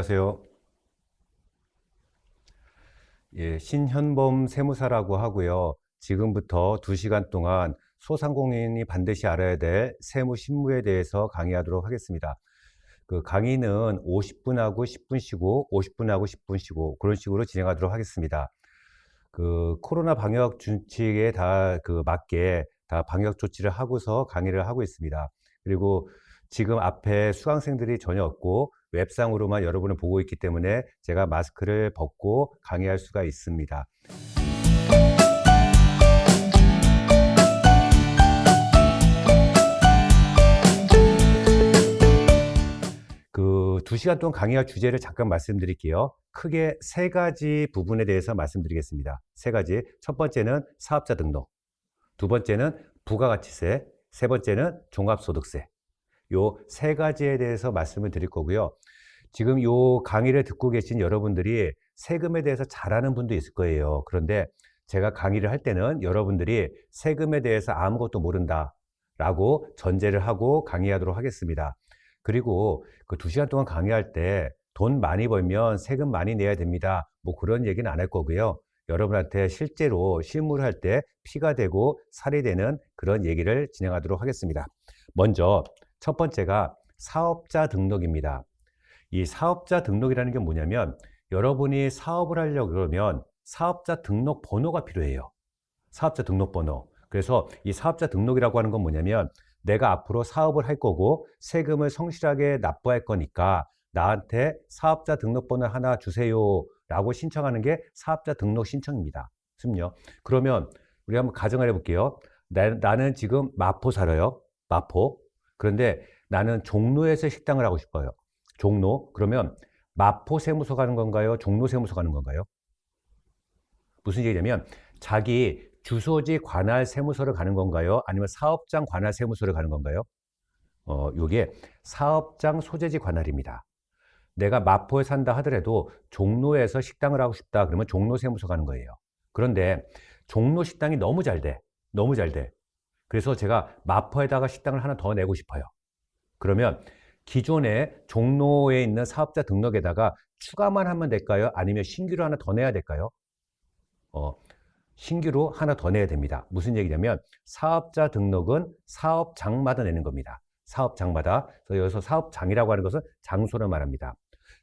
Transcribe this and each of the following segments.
안녕하세요. 예, 신현범 세무사라고 하고요. 지금부터 2시간 동안 소상공인이 반드시 알아야 될 세무 실무에 대해서 강의하도록 하겠습니다. 그 강의는 50분 하고 10분 쉬고 50분 하고 10분 쉬고 그런 식으로 진행하도록 하겠습니다. 그 코로나 방역 준칙에 맞게 다 방역 조치를 하고서 강의를 하고 있습니다. 그리고 지금 앞에 수강생들이 전혀 없고 웹상으로만 여러분을 보고 있기 때문에 제가 마스크를 벗고 강의할 수가 있습니다. 그 2시간 동안 강의할 주제를 잠깐 말씀드릴게요. 크게 3가지 부분에 대해서 말씀드리겠습니다. 3가지. 첫 번째는 사업자 등록, 두 번째는 부가가치세, 세 번째는 종합소득세. 요 3가지에 대해서 말씀을 드릴 거고요. 지금 요 강의를 듣고 계신 여러분들이 세금에 대해서 잘 아는 분도 있을 거예요. 그런데 제가 강의를 할 때는 여러분들이 세금에 대해서 아무것도 모른다라고 전제를 하고 강의하도록 하겠습니다. 그리고 그 2시간 동안 강의할 때 돈 많이 벌면 세금 많이 내야 됩니다. 뭐 그런 얘기는 안 할 거고요. 여러분한테 실제로 실무를 할 때 피가 되고 살이 되는 그런 얘기를 진행하도록 하겠습니다. 먼저 첫 번째가 사업자 등록입니다. 이 사업자 등록이라는 게 뭐냐면 여러분이 사업을 하려고 그러면 사업자 등록 번호가 필요해요. 사업자 등록 번호. 그래서 이 사업자 등록이라고 하는 건 뭐냐면 내가 앞으로 사업을 할 거고 세금을 성실하게 납부할 거니까 나한테 사업자 등록번호 하나 주세요 라고 신청하는 게 사업자 등록 신청입니다. 그러면 우리 한번 가정을 해볼게요. 나는 지금 마포 살아요. 마포. 그런데 나는 종로에서 식당을 하고 싶어요. 종로. 그러면 마포 세무서 가는 건가요? 종로 세무서 가는 건가요? 무슨 얘기냐면 자기 주소지 관할 세무서를 가는 건가요? 아니면 사업장 관할 세무서를 가는 건가요? 요게 사업장 소재지 관할입니다. 내가 마포에 산다 하더라도 종로에서 식당을 하고 싶다 그러면 종로 세무서 가는 거예요. 그런데 종로 식당이 너무 잘 돼. 너무 잘 돼. 그래서 제가 마포에다가 식당을 하나 더 내고 싶어요. 그러면 기존에 종로에 있는 사업자 등록에다가 추가만 하면 될까요? 아니면 신규로 하나 더 내야 될까요? 신규로 하나 더 내야 됩니다. 무슨 얘기냐면 사업자 등록은 사업장마다 내는 겁니다. 사업장마다. 그래서 여기서 사업장이라고 하는 것은 장소를 말합니다.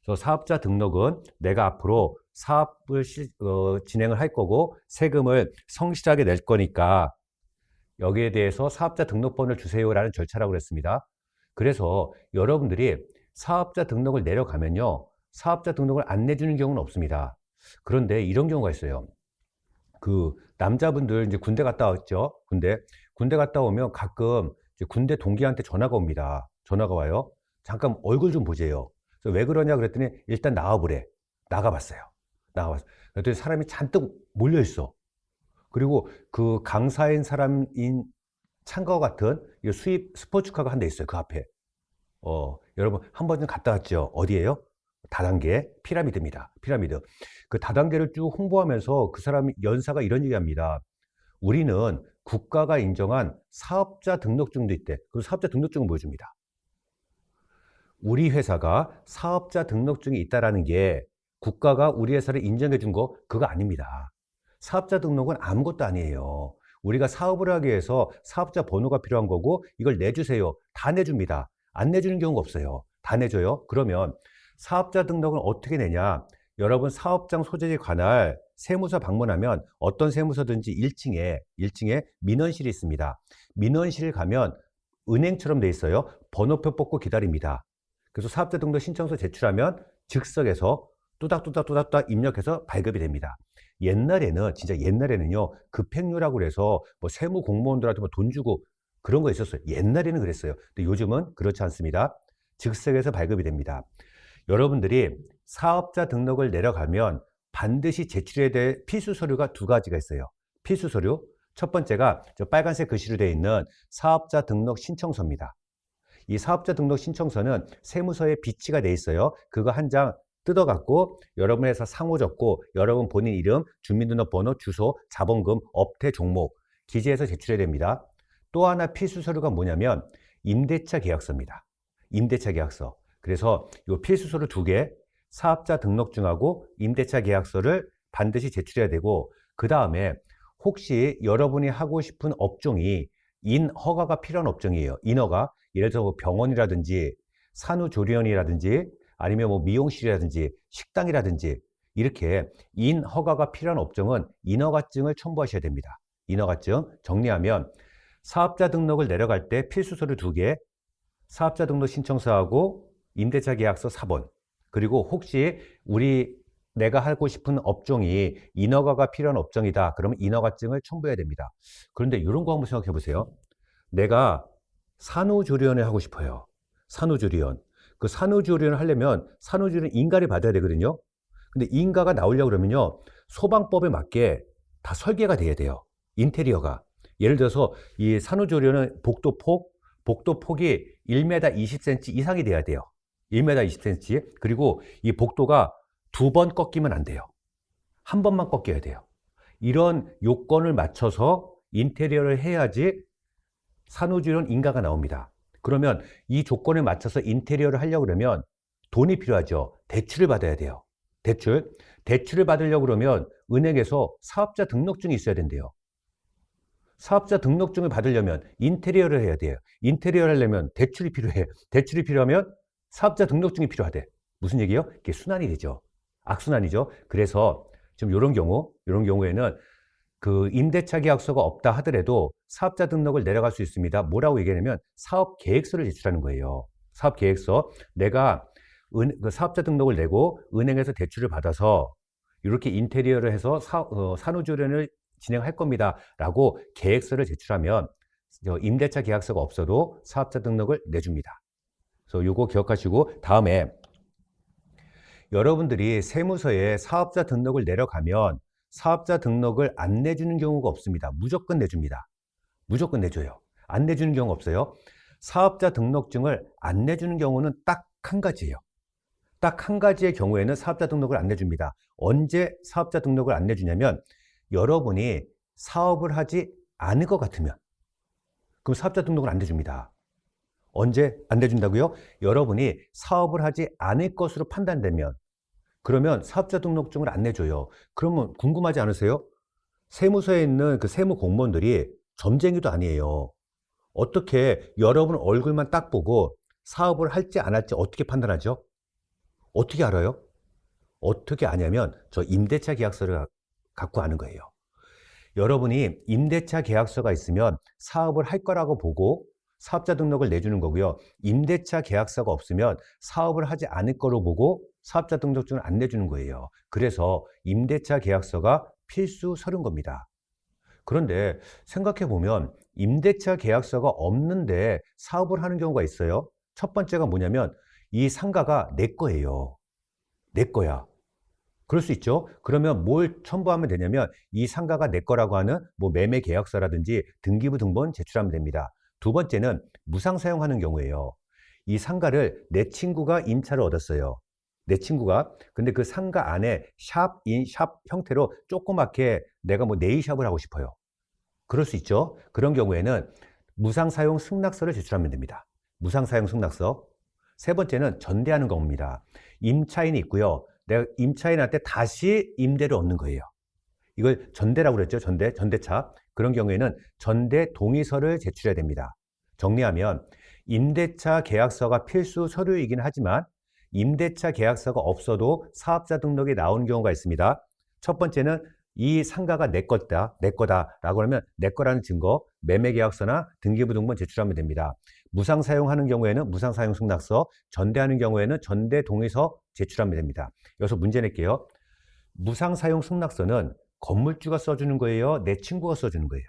그래서 사업자 등록은 내가 앞으로 사업을 진행을 할 거고 세금을 성실하게 낼 거니까 여기에 대해서 사업자 등록번호를 주세요라는 절차라고 그랬습니다. 그래서 여러분들이 사업자 등록을 내려가면요. 사업자 등록을 안 내주는 경우는 없습니다. 그런데 이런 경우가 있어요. 그 남자분들 이제 군대 갔다 왔죠. 군대 갔다 오면 가끔 이제 군대 동기한테 전화가 옵니다. 전화가 와요. 잠깐 얼굴 좀 보세요. 그래서 왜 그러냐 그랬더니 일단 나와보래. 나가봤어요. 그랬더니 사람이 잔뜩 몰려 있어. 그리고 그 강사인 사람인 창과 같은 수입 스포츠카가 한 대 있어요. 그 앞에. 여러분 한 번쯤 갔다 왔죠. 어디예요? 다단계 피라미드입니다. 피라미드. 그 다단계를 쭉 홍보하면서 그 사람이 연사가 이런 얘기합니다. 우리는 국가가 인정한 사업자 등록증도 있대. 그 사업자 등록증을 보여줍니다. 우리 회사가 사업자 등록증이 있다라는 게 국가가 우리 회사를 인정해 준 거 그거 아닙니다. 사업자 등록은 아무것도 아니에요. 우리가 사업을 하기 위해서 사업자 번호가 필요한 거고 이걸 내주세요. 다 내줍니다. 안 내주는 경우가 없어요. 다 내줘요. 그러면 사업자 등록은 어떻게 내냐? 여러분 사업장 소재지 관할 세무서 방문하면 어떤 세무서든지 1층에 민원실이 있습니다. 민원실 가면 은행처럼 돼 있어요. 번호표 뽑고 기다립니다. 그래서 사업자 등록 신청서 제출하면 즉석에서 뚜닥뚜닥 입력해서 발급이 됩니다. 진짜 옛날에는요, 급행료라고 그래서 뭐 세무 공무원들한테 뭐 돈 주고 그런 거 있었어요. 옛날에는 그랬어요. 근데 요즘은 그렇지 않습니다. 즉석에서 발급이 됩니다. 여러분들이 사업자 등록을 내려가면 반드시 제출해야 될 필수 서류가 2가지가 있어요. 필수 서류. 첫 번째가 저 빨간색 글씨로 되어 있는 사업자 등록 신청서입니다. 이 사업자 등록 신청서는 세무서에 비치가 돼 있어요. 그거 한 장 뜯어갖고 여러분 회사 상호 적고 여러분 본인 이름, 주민등록번호, 주소, 자본금, 업태, 종목 기재해서 제출해야 됩니다. 또 하나 필수 서류가 뭐냐면 임대차 계약서입니다. 임대차 계약서. 그래서 이 필수 서류 2개, 사업자 등록증하고 임대차 계약서를 반드시 제출해야 되고, 그 다음에 혹시 여러분이 하고 싶은 업종이 인허가가 필요한 업종이에요. 인허가, 예를 들어 뭐 병원이라든지 산후조리원이라든지 아니면 뭐 미용실이라든지 식당이라든지 이렇게 인허가가 필요한 업종은 인허가증을 첨부하셔야 됩니다. 인허가증 정리하면 사업자 등록을 내려갈 때 필수 서류 2개, 사업자 등록 신청서하고 임대차 계약서 4번, 그리고 혹시 내가 하고 싶은 업종이 인허가가 필요한 업종이다. 그러면 인허가증을 첨부해야 됩니다. 그런데 이런 거 한번 생각해 보세요. 내가 산후조리원을 하고 싶어요. 산후조리원. 그 산후조리원을 하려면 산후조리원 인가를 받아야 되거든요. 근데 인가가 나오려고 그러면요, 소방법에 맞게 다 설계가 돼야 돼요. 인테리어가. 예를 들어서 이 산후조리원은 복도폭이 1m 20cm 이상이 돼야 돼요. 1m 20cm. 그리고 이 복도가 2번 꺾이면 안 돼요. 한 번만 꺾여야 돼요. 이런 요건을 맞춰서 인테리어를 해야지 산후조리원 인가가 나옵니다. 그러면 이 조건에 맞춰서 인테리어를 하려고 그러면 돈이 필요하죠. 대출을 받아야 돼요. 대출을 받으려고 그러면 은행에서 사업자 등록증이 있어야 된대요. 사업자 등록증을 받으려면 인테리어를 해야 돼요. 인테리어를 하려면 대출이 필요해. 대출이 필요하면 사업자 등록증이 필요하대. 무슨 얘기예요? 이게 순환이 되죠. 악순환이죠. 그래서 지금 이런 경우에는 그 임대차 계약서가 없다 하더라도 사업자 등록을 내려갈 수 있습니다. 뭐라고 얘기하냐면 사업 계획서를 제출하는 거예요. 사업 계획서. 내가 그 사업자 등록을 내고 은행에서 대출을 받아서 이렇게 인테리어를 해서 산후조리원을 진행할 겁니다. 라고 계획서를 제출하면 임대차 계약서가 없어도 사업자 등록을 내줍니다. 그래서 이거 기억하시고, 다음에 여러분들이 세무서에 사업자 등록을 내려가면 사업자 등록을 안 내주는 경우가 없습니다. 무조건 내줍니다. 무조건 내줘요. 안 내주는 경우 없어요. 사업자 등록증을 안 내주는 경우는 딱 한 가지예요. 딱 한 가지의 경우에는 사업자 등록을 안 내줍니다. 언제 사업자 등록을 안 내주냐면 여러분이 사업을 하지 않을 것 같으면, 그럼 사업자 등록을 안 내줍니다. 언제 안 내준다고요? 여러분이 사업을 하지 않을 것으로 판단되면, 그러면 사업자 등록증을 안 내줘요. 그러면 궁금하지 않으세요? 세무서에 있는 그 세무 공무원들이 점쟁이도 아니에요. 어떻게 여러분 얼굴만 딱 보고 사업을 할지 안 할지 어떻게 판단하죠? 어떻게 알아요? 어떻게 아냐면 저 임대차 계약서를 갖고 아는 거예요. 여러분이 임대차 계약서가 있으면 사업을 할 거라고 보고 사업자 등록을 내주는 거고요. 임대차 계약서가 없으면 사업을 하지 않을 거로 보고 사업자 등록증을 안 내주는 거예요. 그래서 임대차 계약서가 필수 서류인 겁니다. 그런데 생각해 보면 임대차 계약서가 없는데 사업을 하는 경우가 있어요. 첫 번째가 뭐냐면 이 상가가 내 거예요. 내 거야. 그럴 수 있죠. 그러면 뭘 첨부하면 되냐면 이 상가가 내 거라고 하는 뭐 매매 계약서라든지 등기부 등본 제출하면 됩니다. 두 번째는 무상 사용하는 경우예요. 이 상가를 내 친구가 임차를 얻었어요. 내 친구가. 근데 그 상가 안에 샵, 인샵 형태로 조그맣게 내가 뭐 네일샵을 하고 싶어요. 그럴 수 있죠. 그런 경우에는 무상 사용 승낙서를 제출하면 됩니다. 무상 사용 승낙서. 세 번째는 전대하는 겁니다. 임차인이 있고요. 내가 임차인한테 다시 임대를 얻는 거예요. 이걸 전대라고 그랬죠. 전대차. 그런 경우에는 전대 동의서를 제출해야 됩니다. 정리하면 임대차 계약서가 필수 서류이긴 하지만 임대차 계약서가 없어도 사업자 등록이 나오는 경우가 있습니다. 첫 번째는 이 상가가 내 거다라고 하면 내 거라는 증거, 매매계약서나 등기부등본 제출하면 됩니다. 무상 사용하는 경우에는 무상 사용 승낙서, 전대하는 경우에는 전대 동의서 제출하면 됩니다. 여기서 문제 낼게요. 무상 사용 승낙서는 건물주가 써주는 거예요? 내 친구가 써주는 거예요?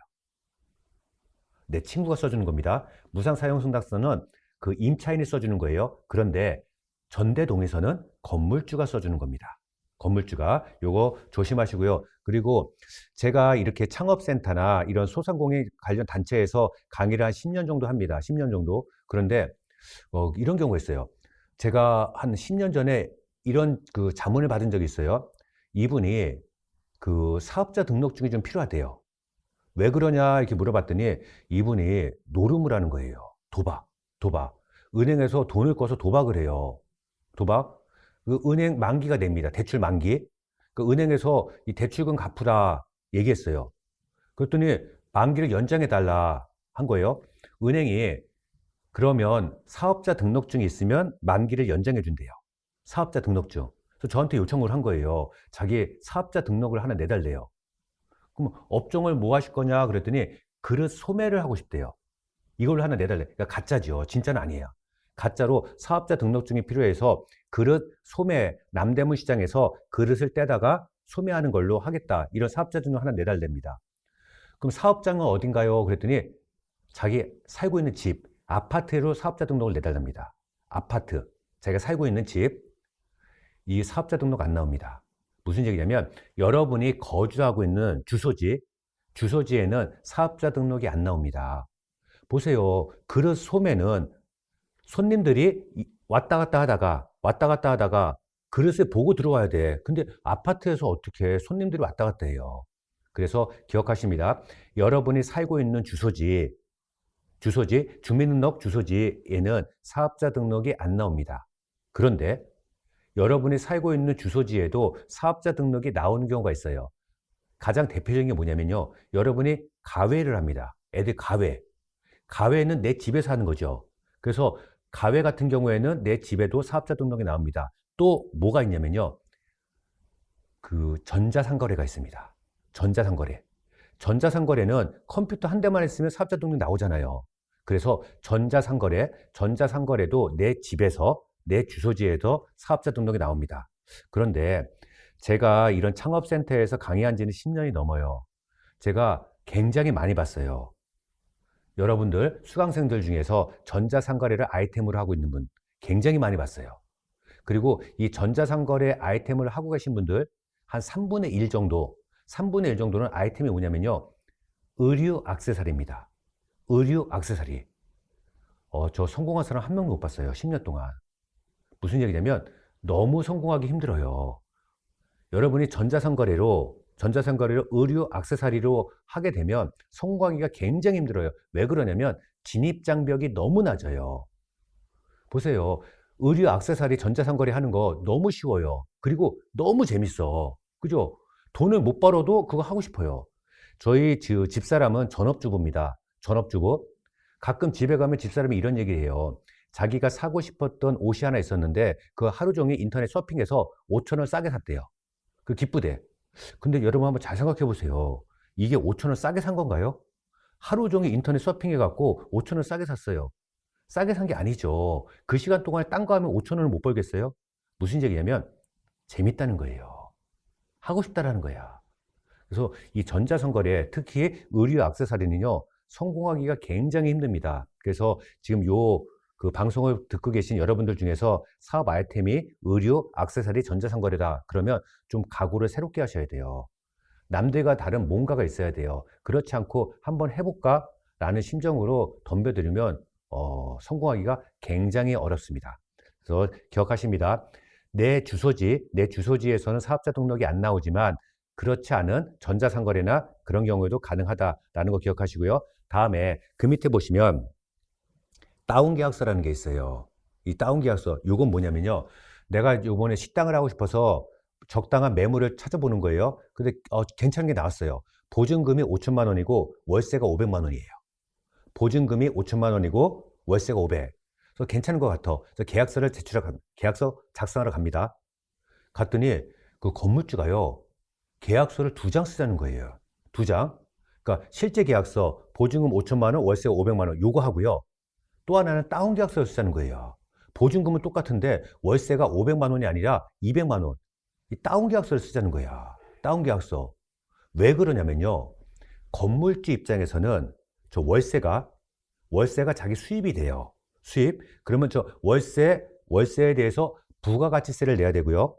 내 친구가 써주는 겁니다. 무상 사용 승낙서는 그 임차인이 써주는 거예요. 그런데 전대 동의서는 건물주가 써주는 겁니다. 건물주가. 요거 조심하시고요. 그리고 제가 이렇게 창업센터나 이런 소상공인 관련 단체에서 강의를 한 10년 정도 합니다. 10년 정도. 그런데 이런 경우가 있어요. 제가 한 10년 전에 이런 그 자문을 받은 적이 있어요. 이분이 그 사업자 등록증이 좀 필요하대요. 왜 그러냐 이렇게 물어봤더니 이분이 노름을 하는 거예요. 도박. 은행에서 돈을 꺼서 도박을 해요. 도박. 그 은행 만기가 됩니다. 대출 만기. 그 은행에서 이 대출금 갚으라 얘기했어요. 그랬더니 만기를 연장해 달라 한 거예요. 은행이 그러면 사업자 등록증이 있으면 만기를 연장해 준대요. 사업자 등록증. 그래서 저한테 요청을 한 거예요. 자기 사업자 등록을 하나 내달래요. 그럼 업종을 뭐 하실 거냐 그랬더니 그릇 소매를 하고 싶대요. 이걸로 하나 내달래. 그러니까 가짜죠. 진짜는 아니에요. 가짜로 사업자 등록증이 필요해서 그릇 소매, 남대문 시장에서 그릇을 떼다가 소매하는 걸로 하겠다. 이런 사업자 등록 하나 내달랍니다. 그럼 사업장은 어딘가요? 그랬더니 자기 살고 있는 집, 아파트로 사업자 등록을 내달랍니다. 아파트, 자기가 살고 있는 집, 이 사업자 등록 안 나옵니다. 무슨 얘기냐면 여러분이 거주하고 있는 주소지, 주소지에는 사업자 등록이 안 나옵니다. 보세요. 그릇 소매는 손님들이 왔다 갔다 하다가 그릇을 보고 들어와야 돼. 근데 아파트에서 어떻게 손님들이 왔다 갔다 해요. 그래서 기억하십니다. 여러분이 살고 있는 주소지, 주민등록 주소지에는 사업자 등록이 안 나옵니다. 그런데 여러분이 살고 있는 주소지에도 사업자 등록이 나오는 경우가 있어요. 가장 대표적인 게 뭐냐면요. 여러분이 가외를 합니다. 애들 가외. 가외는 내 집에서 하는 거죠. 그래서 가외 같은 경우에는 내 집에도 사업자 등록이 나옵니다. 또 뭐가 있냐면요. 그 전자상거래가 있습니다. 전자상거래. 전자상거래는 컴퓨터 한 대만 있으면 사업자 등록이 나오잖아요. 그래서 전자상거래도 내 집에서 내 주소지에서 사업자 등록이 나옵니다. 그런데 제가 이런 창업센터에서 강의한 지는 10년이 넘어요. 제가 굉장히 많이 봤어요. 여러분들 수강생들 중에서 전자상거래를 아이템으로 하고 있는 분 굉장히 많이 봤어요. 그리고 이 전자상거래 아이템을 하고 계신 분들 한 3분의 1 정도는 아이템이 뭐냐면요. 의류 액세서리입니다. 의류 액세서리. 저 성공한 사람 한 명도 못 봤어요. 10년 동안. 무슨 얘기냐면 너무 성공하기 힘들어요. 여러분이 전자상거래로 의류 액세서리로 하게 되면 성공하기가 굉장히 힘들어요. 왜 그러냐면 진입장벽이 너무 낮아요. 보세요. 의류 액세서리 전자상거래 하는 거 너무 쉬워요. 그리고 너무 재밌어. 그죠? 돈을 못 벌어도 그거 하고 싶어요. 저희 집사람은 전업주부입니다. 전업주부. 가끔 집에 가면 집사람이 이런 얘기를 해요. 자기가 사고 싶었던 옷이 하나 있었는데 그 하루 종일 인터넷 서핑해서 5,000원 싸게 샀대요. 그 기쁘대. 근데 여러분 한번 잘 생각해 보세요. 이게 5,000원 싸게 산 건가요? 하루 종일 인터넷 서핑해 갖고 5,000원 싸게 샀어요. 싸게 산 게 아니죠. 그 시간 동안에 딴 거 하면 5,000원을 못 벌겠어요? 무슨 얘기냐면 재밌다는 거예요. 하고 싶다라는 거야. 그래서 이 전자상거래, 특히 의류 액세서리는요, 성공하기가 굉장히 힘듭니다. 그래서 지금 그 방송을 듣고 계신 여러분들 중에서 사업 아이템이 의류, 액세서리, 전자상거래다. 그러면 좀 각오를 새롭게 하셔야 돼요. 남들과 다른 뭔가가 있어야 돼요. 그렇지 않고 한번 해볼까? 라는 심정으로 덤벼들면 성공하기가 굉장히 어렵습니다. 그래서 기억하십니다. 내 주소지에서는 사업자 등록이 안 나오지만 그렇지 않은 전자상거래나 그런 경우에도 가능하다라는 거 기억하시고요. 다음에 그 밑에 보시면 다운계약서라는 게 있어요. 이 다운계약서, 이건 뭐냐면요. 내가 이번에 식당을 하고 싶어서 적당한 매물을 찾아보는 거예요. 근데 괜찮은 게 나왔어요. 보증금이 5천만 원이고 월세가 500만 원이에요. 보증금이 5천만 원이고 월세가 500. 그래서 괜찮은 것 같아. 그래서 계약서 작성하러 갑니다. 갔더니 그 건물주가요. 계약서를 2장 쓰자는 거예요. 2장. 그러니까 실제 계약서, 보증금 5천만 원, 월세가 500만 원, 요거 하고요. 또 하나는 다운 계약서를 쓰자는 거예요. 보증금은 똑같은데 월세가 500만 원이 아니라 200만 원. 이 다운 계약서를 쓰자는 거야. 다운 계약서. 왜 그러냐면요. 건물주 입장에서는 저 월세가 자기 수입이 돼요. 수입. 그러면 저 월세에 대해서 부가가치세를 내야 되고요.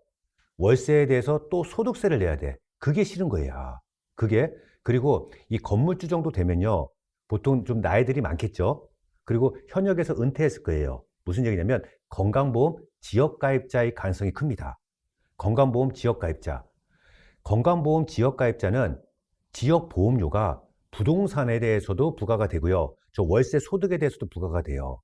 월세에 대해서 또 소득세를 내야 돼. 그게 싫은 거야. 그리고 이 건물주 정도 되면요. 보통 좀 나이들이 많겠죠. 그리고 현역에서 은퇴했을 거예요. 무슨 얘기냐면 건강보험 지역가입자의 가능성이 큽니다. 건강보험 지역가입자. 건강보험 지역가입자는 지역보험료가 부동산에 대해서도 부과가 되고요. 저 월세 소득에 대해서도 부과가 돼요.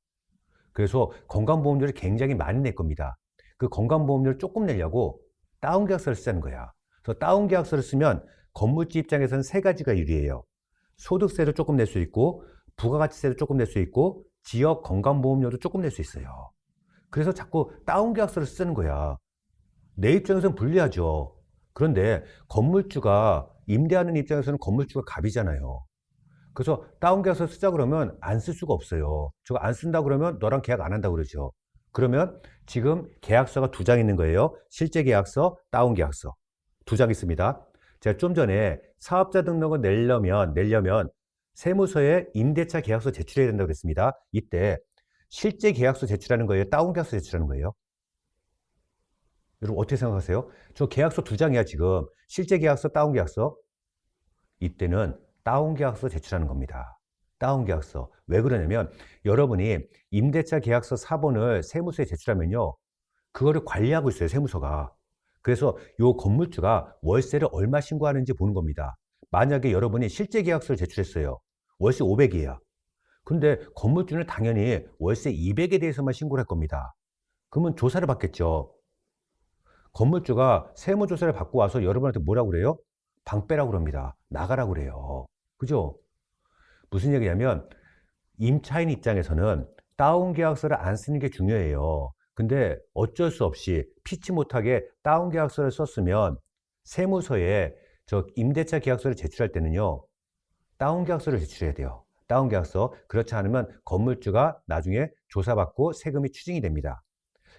그래서 건강보험료를 굉장히 많이 낼 겁니다. 그 건강보험료를 조금 내려고 다운계약서를 쓰자는 거야. 그래서 다운계약서를 쓰면 건물주 입장에서는 세 가지가 유리해요. 소득세도 조금 낼 수 있고, 부가가치세도 조금 낼 수 있고, 지역 건강보험료도 조금 낼 수 있어요. 그래서 자꾸 다운계약서를 쓰는 거야. 내 입장에서는 불리하죠. 그런데 건물주가, 임대하는 입장에서는 건물주가 갑이잖아요. 그래서 다운계약서 쓰자 그러면 안 쓸 수가 없어요. 저거 안 쓴다 그러면 너랑 계약 안 한다고 그러죠. 그러면 지금 계약서가 2장 있는 거예요. 실제 계약서, 다운계약서. 2장 있습니다. 제가 좀 전에 사업자 등록을 내려면 세무서에 임대차 계약서 제출해야 된다고 그랬습니다. 이때 실제 계약서 제출하는 거예요? 다운계약서 제출하는 거예요? 여러분 어떻게 생각하세요? 저 계약서 2장이야 지금. 실제 계약서, 다운계약서. 이때는 다운계약서 제출하는 겁니다. 다운계약서. 왜 그러냐면 여러분이 임대차 계약서 4번을 세무서에 제출하면요. 그거를 관리하고 있어요, 세무서가. 그래서 요 건물주가 월세를 얼마 신고하는지 보는 겁니다. 만약에 여러분이 실제 계약서를 제출했어요. 월세 500이에요. 근데 건물주는 당연히 월세 200에 대해서만 신고를 할 겁니다. 그러면 조사를 받겠죠. 건물주가 세무조사를 받고 와서 여러분한테 뭐라고 그래요? 방 빼라고 그럽니다. 나가라고 그래요. 그죠? 무슨 얘기냐면 임차인 입장에서는 다운계약서를 안 쓰는 게 중요해요. 근데 어쩔 수 없이 피치 못하게 다운계약서를 썼으면 세무서에 저 임대차 계약서를 제출할 때는요. 다운계약서를 제출해야 돼요. 다운계약서. 그렇지 않으면 건물주가 나중에 조사받고 세금이 추징이 됩니다.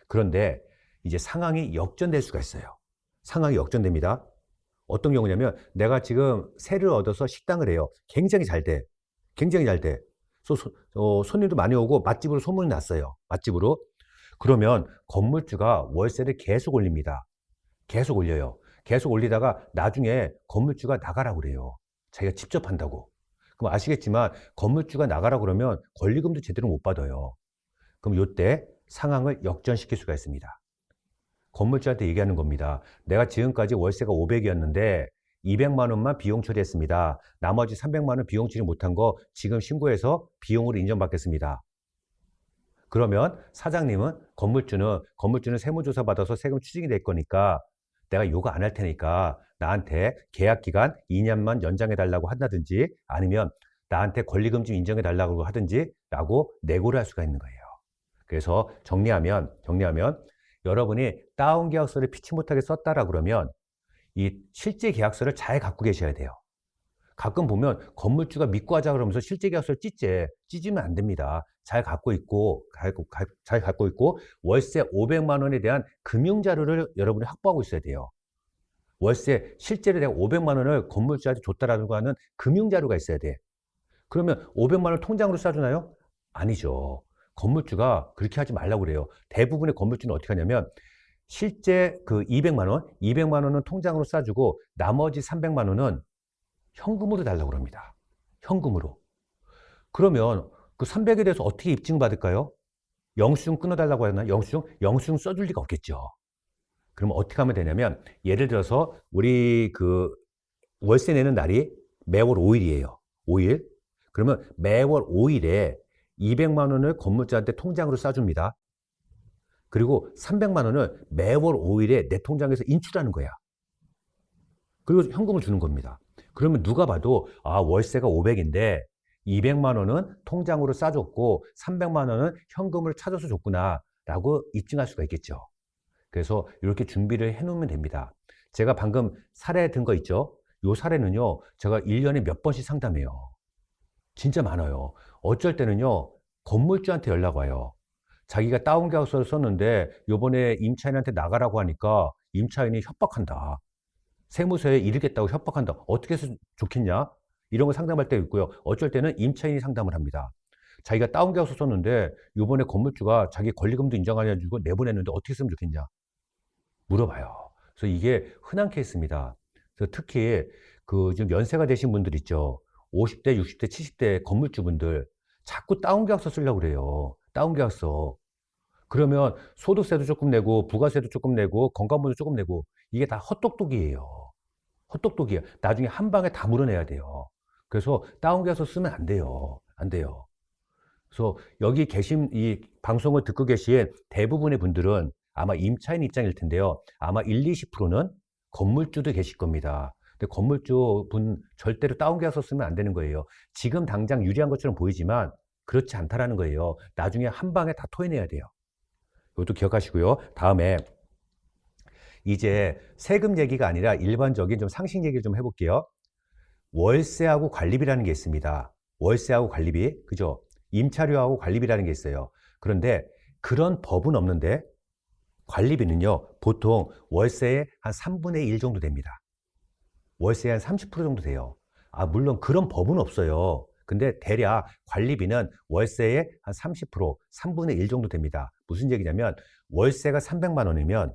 그런데 이제 상황이 역전될 수가 있어요. 상황이 역전됩니다. 어떤 경우냐면 내가 지금 세를 얻어서 식당을 해요. 굉장히 잘 돼. 굉장히 잘 돼. 손님도 많이 오고 맛집으로 소문이 났어요. 맛집으로. 그러면 건물주가 월세를 계속 올립니다. 계속 올려요. 계속 올리다가 나중에 건물주가 나가라고 그래요. 자기가 직접 한다고. 그럼 아시겠지만 건물주가 나가라고 그러면 권리금도 제대로 못 받아요. 그럼 이때 상황을 역전시킬 수가 있습니다. 건물주한테 얘기하는 겁니다. 내가 지금까지 월세가 500이었는데 200만 원만 비용 처리했습니다. 나머지 300만 원 비용 처리 못한 거 지금 신고해서 비용으로 인정받겠습니다. 그러면 사장님은 건물주는 세무조사 받아서 세금 추징이 될 거니까 내가 요구 안 할 테니까 나한테 계약기간 2년만 연장해 달라고 한다든지 아니면 나한테 권리금 좀 인정해 달라고 하든지 라고 내고를 할 수가 있는 거예요. 그래서 정리하면 여러분이 다운계약서를 피치 못하게 썼다라 그러면 이 실제 계약서를 잘 갖고 계셔야 돼요. 가끔 보면 건물주가 믿고 하자 그러면서 실제 계약서를 찢으면 안 됩니다. 잘 갖고 있고 월세 500만 원에 대한 금융자료를 여러분이 확보하고 있어야 돼요. 월세 실제로 내가 500만 원을 건물주한테 줬다라고 하는 금융자료가 있어야 돼. 그러면 500만 원을 통장으로 싸주나요? 아니죠. 건물주가 그렇게 하지 말라고 그래요. 대부분의 건물주는 어떻게 하냐면 실제 그 200만 원은 통장으로 싸주고 나머지 300만 원은 현금으로 달라고 합니다. 현금으로. 그러면 그 300에 대해서 어떻게 입증받을까요? 영수증 끊어달라고 하나? 영수증 써줄 리가 없겠죠. 그럼 어떻게 하면 되냐면 예를 들어서 우리 그 월세 내는 날이 매월 5일이에요. 5일. 그러면 매월 5일에 200만 원을 건물주한테 통장으로 싸줍니다. 그리고 300만 원을 매월 5일에 내 통장에서 인출하는 거야. 그리고 현금을 주는 겁니다. 그러면 누가 봐도 아 월세가 500인데 200만 원은 통장으로 싸줬고 300만 원은 현금을 찾아서 줬구나 라고 입증할 수가 있겠죠. 그래서 이렇게 준비를 해놓으면 됩니다. 제가 방금 사례 든 거 있죠. 이 사례는요 제가 1년에 몇 번씩 상담해요. 진짜 많아요. 어쩔 때는요 건물주한테 연락 와요. 자기가 다운계약서를 썼는데 요번에 임차인한테 나가라고 하니까 임차인이 협박한다. 세무서에 이르겠다고 협박한다. 어떻게 해서 좋겠냐? 이런 거 상담할 때 있고요. 어쩔 때는 임차인이 상담을 합니다. 자기가 다운계약서 썼는데 요번에 건물주가 자기 권리금도 인정해주고 내보냈는데 어떻게 쓰면 좋겠냐? 물어봐요. 그래서 이게 흔한 케이스입니다. 그래서 특히 그 좀 연세가 되신 분들 있죠. 50대, 60대, 70대 건물주분들 자꾸 다운계약서 쓰려고 그래요. 다운계약서. 그러면 소득세도 조금 내고 부가세도 조금 내고 건강보험도 조금 내고 이게 다 헛똑똑이에요. 헛똑똑이에요. 나중에 한 방에 다 물어내야 돼요. 그래서 다운계약서 쓰면 안 돼요. 안 돼요. 그래서 여기 계신 이 방송을 듣고 계신 대부분의 분들은 아마 임차인 입장일 텐데요. 아마 20%는 건물주도 계실 겁니다. 근데 건물주 분 절대로 다운계약서 쓰면 안 되는 거예요. 지금 당장 유리한 것처럼 보이지만 그렇지 않다라는 거예요. 나중에 한 방에 다 토해내야 돼요. 이것도 기억하시고요. 다음에 이제 세금 얘기가 아니라 일반적인 좀 상식 얘기를 좀 해볼게요. 월세하고 관리비라는 게 있습니다. 월세하고 관리비, 그죠? 임차료하고 관리비라는 게 있어요. 그런데 그런 법은 없는데 관리비는요, 보통 월세의 한 3분의 1 정도 됩니다. 월세의 한 30% 정도 돼요. 물론 그런 법은 없어요. 근데 대략 관리비는 월세의 한 30%, 3분의 1 정도 됩니다. 무슨 얘기냐면 월세가 300만 원이면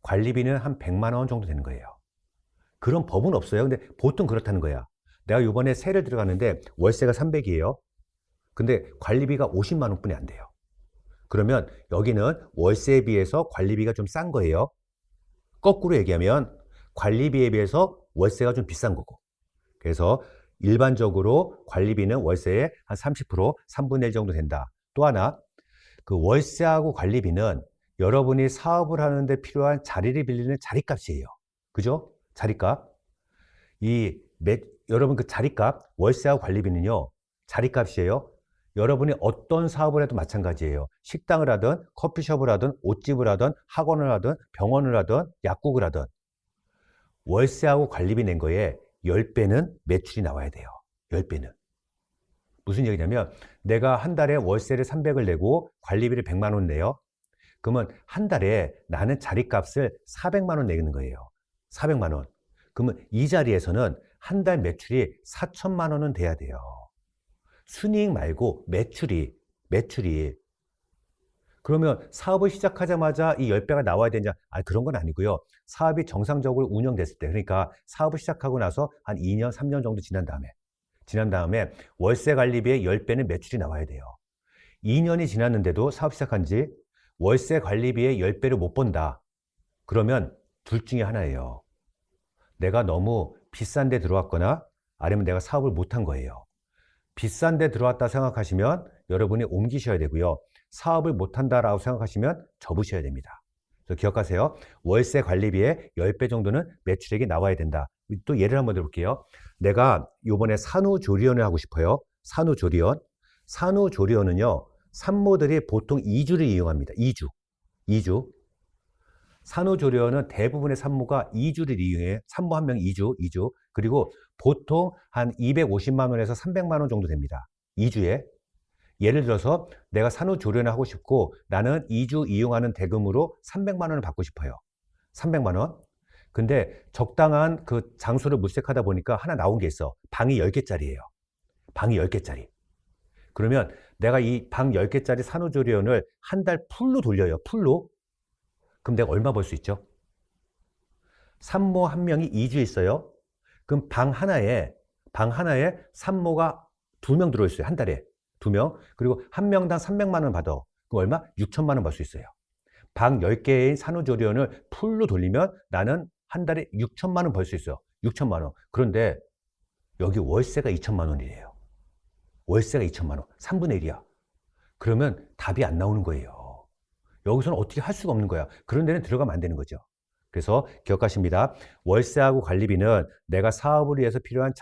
관리비는 한 100만 원 정도 되는 거예요. 그런 법은 없어요. 근데 보통 그렇다는 거야. 내가 이번에 세를 들어갔는데 월세가 300이에요. 근데 관리비가 50만 원뿐이 안 돼요. 그러면 여기는 월세에 비해서 관리비가 좀 싼 거예요. 거꾸로 얘기하면 관리비에 비해서 월세가 좀 비싼 거고. 그래서 일반적으로 관리비는 월세의 한 30%, 3분의 1 정도 된다. 또 하나, 그 월세하고 관리비는 여러분이 사업을 하는데 필요한 자리를 빌리는 자리값이에요. 그죠? 자리값. 여러분 그 자리값, 월세하고 관리비는요, 자리값이에요. 여러분이 어떤 사업을 해도 마찬가지예요. 식당을 하든, 커피숍을 하든, 옷집을 하든, 학원을 하든, 병원을 하든, 약국을 하든. 월세하고 관리비 낸 거에 10배는 매출이 나와야 돼요. 10배는. 무슨 얘기냐면 내가 한 달에 월세를 300을 내고 관리비를 100만 원 내요. 그러면 한 달에 나는 자리값을 400만 원 내는 거예요. 400만 원. 그러면 이 자리에서는 한 달 매출이 4천만 원은 돼야 돼요. 순이익 말고 매출이. 그러면 사업을 시작하자마자 이 10배가 나와야 되냐? 그런 건 아니고요. 사업이 정상적으로 운영됐을 때, 그러니까 사업을 시작하고 나서 한 2년, 3년 정도 지난 다음에 월세 관리비의 10배는 매출이 나와야 돼요. 2년이 지났는데도 사업 시작한 지 월세 관리비의 10배를 못 번다. 그러면 둘 중에 하나예요. 내가 너무 비싼 데 들어왔거나 아니면 내가 사업을 못한 거예요. 비싼 데 들어왔다 생각하시면 여러분이 옮기셔야 되고요. 사업을 못한다라고 생각하시면 접으셔야 됩니다. 그래서 기억하세요. 월세 관리비의 10배 정도는 매출액이 나와야 된다. 또 예를 한번 들어볼게요. 내가 이번에 산후조리원을 하고 싶어요. 산후조리원. 산후조리원은요. 산모들이 보통 2주를 이용합니다. 2주. 산후조리원은 대부분의 산모가 2주를 이용해요. 산모 한 명 2주. 그리고 보통 한 250만 원에서 300만 원 정도 됩니다. 2주에. 예를 들어서 내가 산후조리원을 하고 싶고 나는 2주 이용하는 대금으로 300만 원을 받고 싶어요. 300만 원. 근데 적당한 그 장소를 물색하다 보니까 하나 나온 게 있어. 방이 10개짜리예요. 방이 10개짜리. 그러면 내가 이 방 10개짜리 산후조리원을 한 달 풀로 돌려요. 풀로. 그럼 내가 얼마 벌 수 있죠? 산모 한 명이 2주 있어요. 그럼 방 하나에 산모가 2명 들어있어요. 한 달에. 2명. 그리고 한 명당 300만 원 받아. 그럼 얼마? 6천만 원 벌 수 있어요. 방 10개의 산후조리원을 풀로 돌리면 나는 한 달에 6천만 원 벌 수 있어요. 6천만 원. 그런데 여기 월세가 2천만 원이래요. 월세가 2천만 원. 3분의 1이야. 그러면 답이 안 나오는 거예요. 여기서는 어떻게 할 수가 없는 거야. 그런 데는 들어가면 안 되는 거죠. 그래서 기억하십니다. 월세하고 관리비는 내가 사업을 위해서 필요한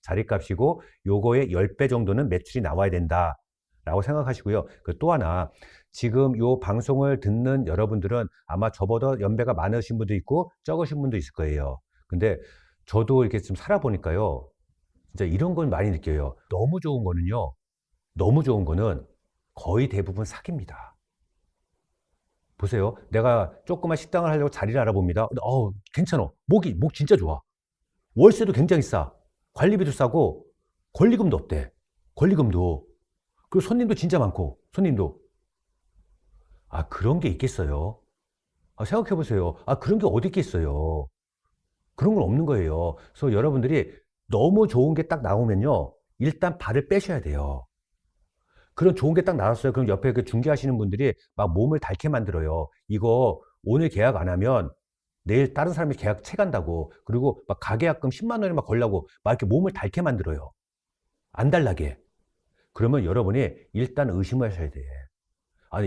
자리값이고 요거의 10배 정도는 매출이 나와야 된다 라고 생각하시고요. 또 하나, 지금 요 방송을 듣는 여러분들은 아마 저보다 연배가 많으신 분도 있고 적으신 분도 있을 거예요. 근데 저도 이렇게 좀 살아보니까요, 진짜 이런 건 많이 느껴요. 너무 좋은 거는 거의 대부분 사기입니다. 보세요. 내가 조그만 식당을 하려고 자리를 알아봅니다. 근데 괜찮아. 목 진짜 좋아. 월세도 굉장히 싸. 관리비도 싸고 권리금도 없대. 권리금도. 그리고 손님도 진짜 많고. 그런 게 있겠어요? 생각해 보세요. 그런 게 어디 있겠어요? 그런 건 없는 거예요. 그래서 여러분들이 너무 좋은 게 딱 나오면요, 일단 발을 빼셔야 돼요. 그런 좋은 게 딱 나왔어요. 그럼 옆에 그 중개하시는 분들이 막 몸을 닳게 만들어요. 이거 오늘 계약 안 하면 내일 다른 사람이 계약 채간다고. 그리고 막 가계약금 10만 원을 막 걸라고 막 이렇게 몸을 닳게 만들어요. 안 달라게. 그러면 여러분이 일단 의심을 하셔야 돼.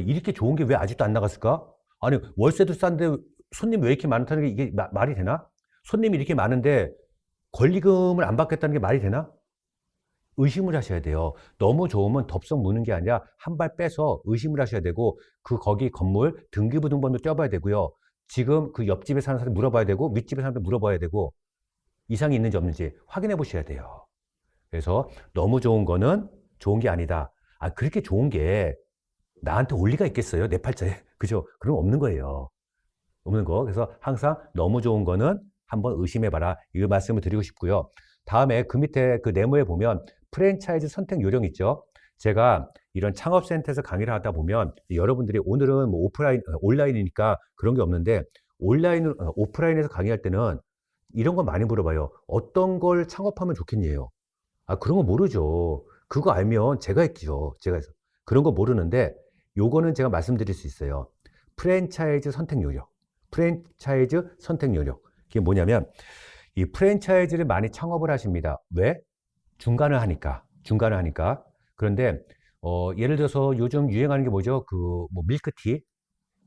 이렇게 좋은 게 왜 아직도 안 나갔을까? 아니, 월세도 싼데 손님 왜 이렇게 많다는 게 이게 말이 되나? 손님이 이렇게 많은데 권리금을 안 받겠다는 게 말이 되나? 의심을 하셔야 돼요. 너무 좋으면 덥석 무는 게 아니라 한 발 빼서 의심을 하셔야 되고, 그 거기 건물 등기부등본도 떼어봐야 되고요. 지금 그 옆집에 사는 사람 물어봐야 되고, 윗집에 사는 사람 물어봐야 되고, 이상이 있는지 없는지 확인해 보셔야 돼요. 그래서 너무 좋은 거는 좋은 게 아니다. 아, 그렇게 좋은 게 나한테 올 리가 있겠어요? 내 팔자에. 그죠? 그럼 없는 거예요. 없는 거. 그래서 항상 너무 좋은 거는 한번 의심해봐라. 이 말씀을 드리고 싶고요. 다음에 그 밑에 그 네모에 보면 프랜차이즈 선택 요령 있죠? 제가 이런 창업센터에서 강의를 하다 보면 여러분들이 오늘은 뭐 온라인이니까 그런 게 없는데 오프라인에서 강의할 때는 이런 거 많이 물어봐요. 어떤 걸 창업하면 좋겠니요? 아, 그런 거 모르죠. 그거 알면 제가 했죠. 제가 해서. 그런 거 모르는데 요거는 제가 말씀드릴 수 있어요. 프랜차이즈 선택 요령. 프랜차이즈 선택 요령. 이게 뭐냐면 이 프랜차이즈를 많이 창업을 하십니다. 왜? 중간을 하니까. 중간을 하니까. 그런데 예를 들어서 요즘 유행하는 게 뭐죠? 그 뭐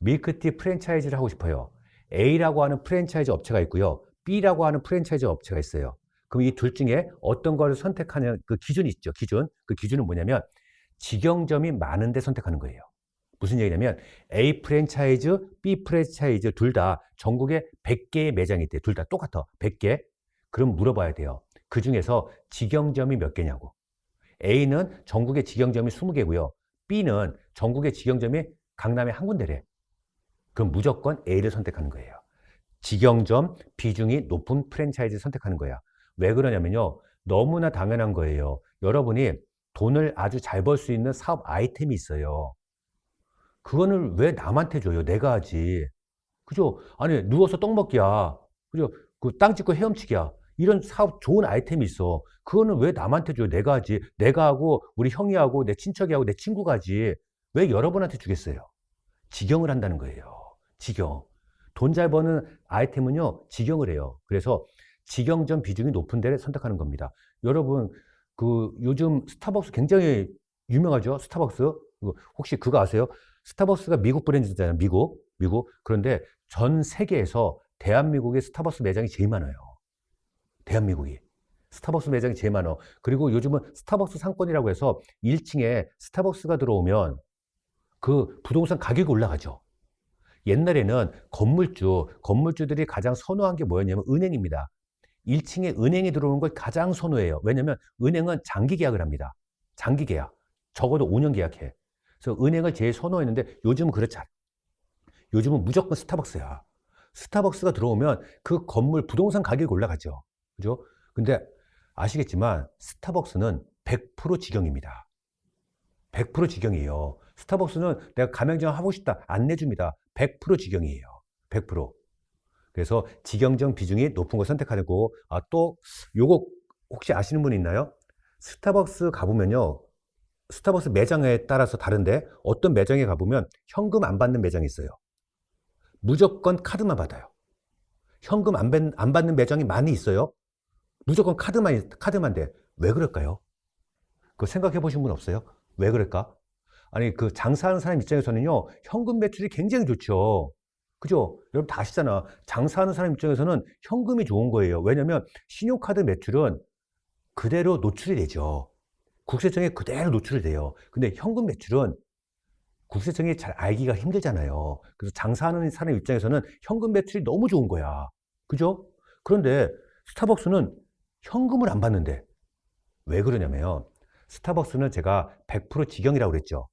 밀크티 프랜차이즈를 하고 싶어요. A라고 하는 프랜차이즈 업체가 있고요. B라고 하는 프랜차이즈 업체가 있어요. 그럼 이 둘 중에 어떤 거를 선택하는 그 기준이 있죠. 기준. 그 기준은 뭐냐면 직영점이 많은데 선택하는 거예요. 무슨 얘기냐면 A 프랜차이즈, B 프랜차이즈 둘 다 전국에 100개의 매장이 있대요. 둘 다 똑같아. 100개. 그럼 물어봐야 돼요. 그 중에서 직영점이 몇 개냐고. A는 전국에 직영점이 20개고요. B는 전국에 직영점이 강남에 한 군데래. 그럼 무조건 A를 선택하는 거예요. 직영점 비중이 높은 프랜차이즈 선택하는 거야. 왜 그러냐면요. 너무나 당연한 거예요. 여러분이 돈을 아주 잘 벌 수 있는 사업 아이템이 있어요. 그거는 왜 남한테 줘요? 내가 하지. 그죠? 아니, 누워서 떡 먹기야. 그죠? 그 땅 짓고 헤엄치기야. 이런 사업 좋은 아이템이 있어. 그거는 왜 남한테 줘요? 내가 하지. 내가 하고, 우리 형이 하고, 내 친척이 하고, 내 친구가 하지. 왜 여러분한테 주겠어요? 직영을 한다는 거예요. 직영. 돈 잘 버는 아이템은요, 직영을 해요. 그래서 직영점 비중이 높은 데를 선택하는 겁니다. 여러분, 그 요즘 스타벅스 굉장히 유명하죠? 스타벅스. 혹시 그거 아세요? 스타벅스가 미국 브랜드잖아요. 미국. 그런데 전 세계에서 대한민국의 스타벅스 매장이 제일 많아요. 대한민국이. 스타벅스 매장이 제일 많아. 그리고 요즘은 스타벅스 상권이라고 해서 1층에 스타벅스가 들어오면 그 부동산 가격이 올라가죠. 옛날에는 건물주들이 가장 선호한 게 뭐였냐면 은행입니다. 1층에 은행이 들어오는 걸 가장 선호해요. 왜냐면 은행은 장기 계약을 합니다. 장기 계약. 적어도 5년 계약해. 그래서 은행을 제일 선호했는데 요즘은 그렇지 않아. 요즘은 무조건 스타벅스야. 스타벅스가 들어오면 그 건물 부동산 가격이 올라가죠. 그죠? 근데 아시겠지만 스타벅스는 100% 직영입니다. 100% 직영이에요. 스타벅스는 내가 가맹점 하고 싶다. 안 내줍니다. 100% 직영이에요. 100%. 그래서 직영점 비중이 높은 걸 선택하고, 또 요거 혹시 아시는 분 있나요? 스타벅스 가보면요. 스타벅스 매장에 따라서 다른데 어떤 매장에 가보면 현금 안 받는 매장이 있어요. 무조건 카드만 받아요. 현금 안 받는 매장이 많이 있어요. 무조건 카드만 돼. 왜 그럴까요? 그거 생각해 보신 분 없어요? 왜 그럴까? 아니, 그 장사하는 사람 입장에서는요, 현금 매출이 굉장히 좋죠. 그죠? 여러분 다 아시잖아. 장사하는 사람 입장에서는 현금이 좋은 거예요. 왜냐면 신용카드 매출은 그대로 노출이 되죠. 국세청에 그대로 노출이 돼요. 근데 현금 매출은 국세청이 잘 알기가 힘들잖아요. 그래서 장사하는 사람 입장에서는 현금 매출이 너무 좋은 거야. 그죠? 그런데 스타벅스는 현금을 안 받는데 왜 그러냐면 스타벅스는 제가 100% 직영이라고 그랬죠.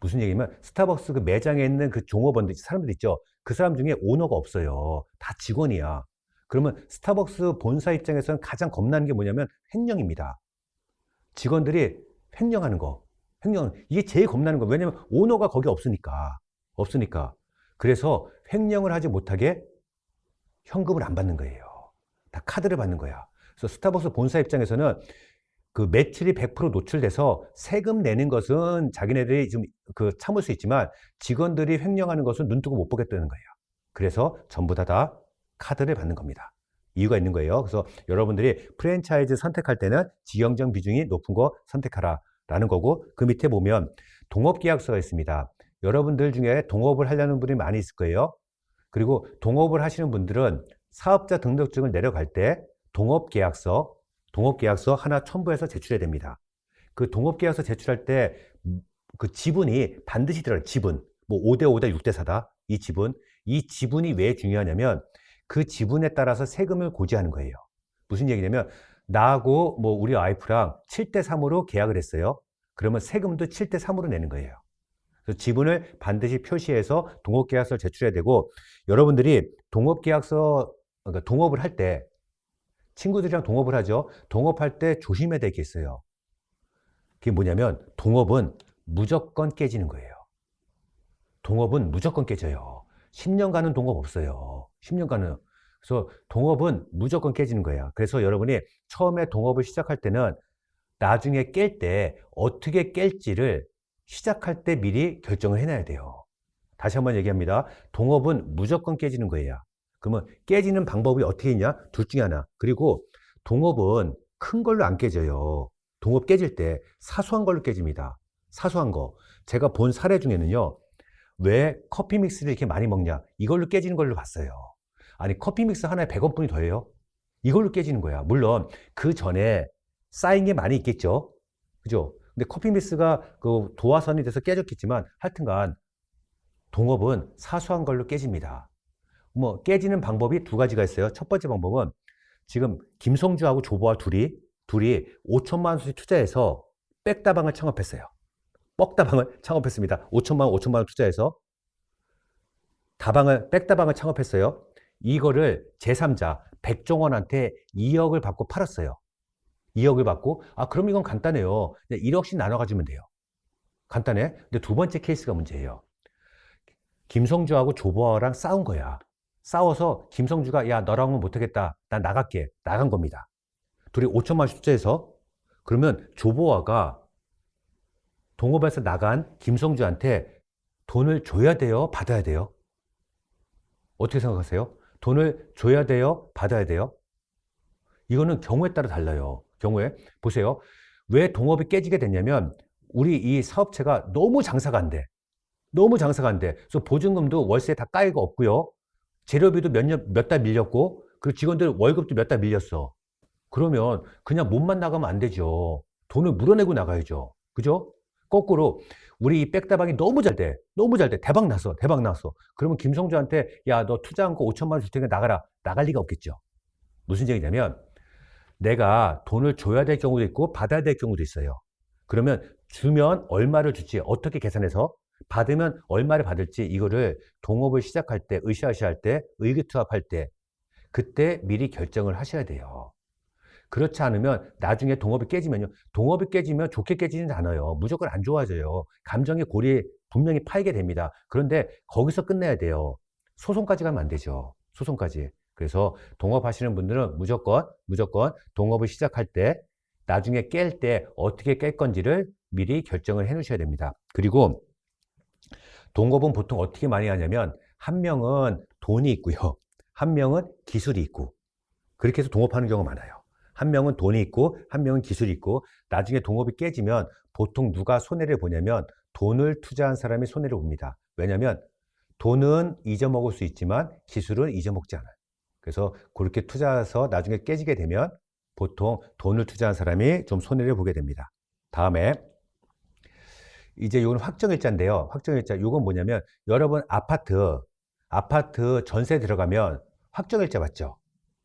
무슨 얘기냐면 스타벅스 그 매장에 있는 그 종업원들, 사람들 있죠. 그 사람 중에 오너가 없어요. 다 직원이야. 그러면 스타벅스 본사 입장에서는 가장 겁나는 게 뭐냐면 횡령입니다. 직원들이 횡령하는 거. 이게 제일 겁나는 거. 왜냐면 오너가 거기 없으니까. 그래서 횡령을 하지 못하게 현금을 안 받는 거예요. 다 카드를 받는 거야. 그래서 스타벅스 본사 입장에서는 그 매출이 100% 노출돼서 세금 내는 것은 자기네들이 좀 참을 수 있지만 직원들이 횡령하는 것은 눈 뜨고 못 보겠다는 거예요. 그래서 전부 다 카드를 받는 겁니다. 이유가 있는 거예요. 그래서 여러분들이 프랜차이즈 선택할 때는 직영점 비중이 높은 거 선택하라 라는 거고, 그 밑에 보면 동업계약서가 있습니다. 여러분들 중에 동업을 하려는 분이 많이 있을 거예요. 그리고 동업을 하시는 분들은 사업자 등록증을 내려갈 때 동업계약서 하나 첨부해서 제출해야 됩니다. 그 동업계약서 제출할 때 그 지분이 반드시 들어가요. 지분. 뭐 5대 5대 6대 4다. 이 지분이 왜 중요하냐면 그 지분에 따라서 세금을 고지하는 거예요. 무슨 얘기냐면 나하고 뭐 우리 와이프랑 7대 3으로 계약을 했어요. 그러면 세금도 7대 3으로 내는 거예요. 그래서 지분을 반드시 표시해서 동업계약서를 제출해야 되고, 여러분들이 동업계약서, 그러니까 동업을 할 때, 친구들이랑 동업을 하죠. 동업할 때 조심해야 될 게 있어요. 그게 뭐냐면 동업은 무조건 깨지는 거예요. 동업은 무조건 깨져요. 10년간은 동업 없어요. 10년간은. 그래서 동업은 무조건 깨지는 거예요. 그래서 여러분이 처음에 동업을 시작할 때는 나중에 깰 때 어떻게 깰지를 시작할 때 미리 결정을 해놔야 돼요. 다시 한번 얘기합니다. 동업은 무조건 깨지는 거예요. 그러면 깨지는 방법이 어떻게 있냐? 둘 중에 하나. 그리고 동업은 큰 걸로 안 깨져요. 동업 깨질 때 사소한 걸로 깨집니다. 사소한 거. 제가 본 사례 중에는요. 왜 커피 믹스를 이렇게 많이 먹냐? 이걸로 깨지는 걸로 봤어요. 아니, 커피 믹스 하나에 100원뿐이 더해요? 이걸로 깨지는 거야. 물론 그 전에 쌓인 게 많이 있겠죠. 그죠? 근데 커피 믹스가 그 도화선이 돼서 깨졌겠지만 하여튼간 동업은 사소한 걸로 깨집니다. 뭐 깨지는 방법이 두 가지가 있어요. 첫 번째 방법은 지금 김성주하고 조보아 둘이 5천만 원씩 투자해서 백다방을 창업했어요. 뻑다방을 창업했습니다. 5천만 원 투자해서 백다방을 창업했어요. 이거를 제3자 백종원한테 2억을 받고 팔았어요. 2억을 받고, 그럼 이건 간단해요. 1억씩 나눠 가지면 돼요. 간단해. 근데 두 번째 케이스가 문제예요. 김성주하고 조보아랑 싸운 거야. 싸워서 김성주가 야, 너랑은 못하겠다. 난 나갈게. 나간 겁니다. 둘이 5천만 원씩 투자해서. 그러면 조보아가 동업에서 나간 김성주한테 돈을 줘야 돼요? 받아야 돼요? 어떻게 생각하세요? 돈을 줘야 돼요? 받아야 돼요? 이거는 경우에 따라 달라요. 경우에. 보세요. 왜 동업이 깨지게 됐냐면 우리 이 사업체가 너무 장사가 안 돼. 너무 장사가 안 돼. 그래서 보증금도 월세 다 까이가 없고요. 재료비도 몇 달 밀렸고, 그리고 직원들 월급도 몇 달 밀렸어. 그러면 그냥 몸만 나가면 안 되죠. 돈을 물어내고 나가야죠. 그죠? 거꾸로 우리 이 백다방이 너무 잘 돼. 너무 잘 돼. 대박 났어. 그러면 김성주한테 야, 너 투자한 거 5천만 원 줄 테니까 나가라. 나갈 리가 없겠죠. 무슨 얘기냐면 내가 돈을 줘야 될 경우도 있고 받아야 될 경우도 있어요. 그러면 주면 얼마를 줄지 어떻게 계산해서, 받으면 얼마를 받을지 이거를 동업을 시작할 때, 으쌰으쌰할 때, 의기투합할 때 그때 미리 결정을 하셔야 돼요. 그렇지 않으면 나중에 동업이 깨지면 좋게 깨지진 않아요. 무조건 안 좋아져요. 감정의 골이 분명히 파이게 됩니다. 그런데 거기서 끝내야 돼요. 소송까지 가면 안 되죠. 소송까지. 그래서 동업하시는 분들은 무조건 동업을 시작할 때, 나중에 깰 때 어떻게 깰 건지를 미리 결정을 해 놓으셔야 됩니다. 그리고 동업은 보통 어떻게 많이 하냐면 한 명은 돈이 있고요. 한 명은 기술이 있고, 그렇게 해서 동업하는 경우가 많아요. 한 명은 돈이 있고 한 명은 기술이 있고, 나중에 동업이 깨지면 보통 누가 손해를 보냐면 돈을 투자한 사람이 손해를 봅니다. 왜냐하면 돈은 잊어먹을 수 있지만 기술은 잊어먹지 않아요. 그래서 그렇게 투자해서 나중에 깨지게 되면 보통 돈을 투자한 사람이 좀 손해를 보게 됩니다. 다음에 이제 이건 확정일자인데요. 확정일자, 이건 뭐냐면 여러분 아파트 전세 들어가면 확정일자 받죠.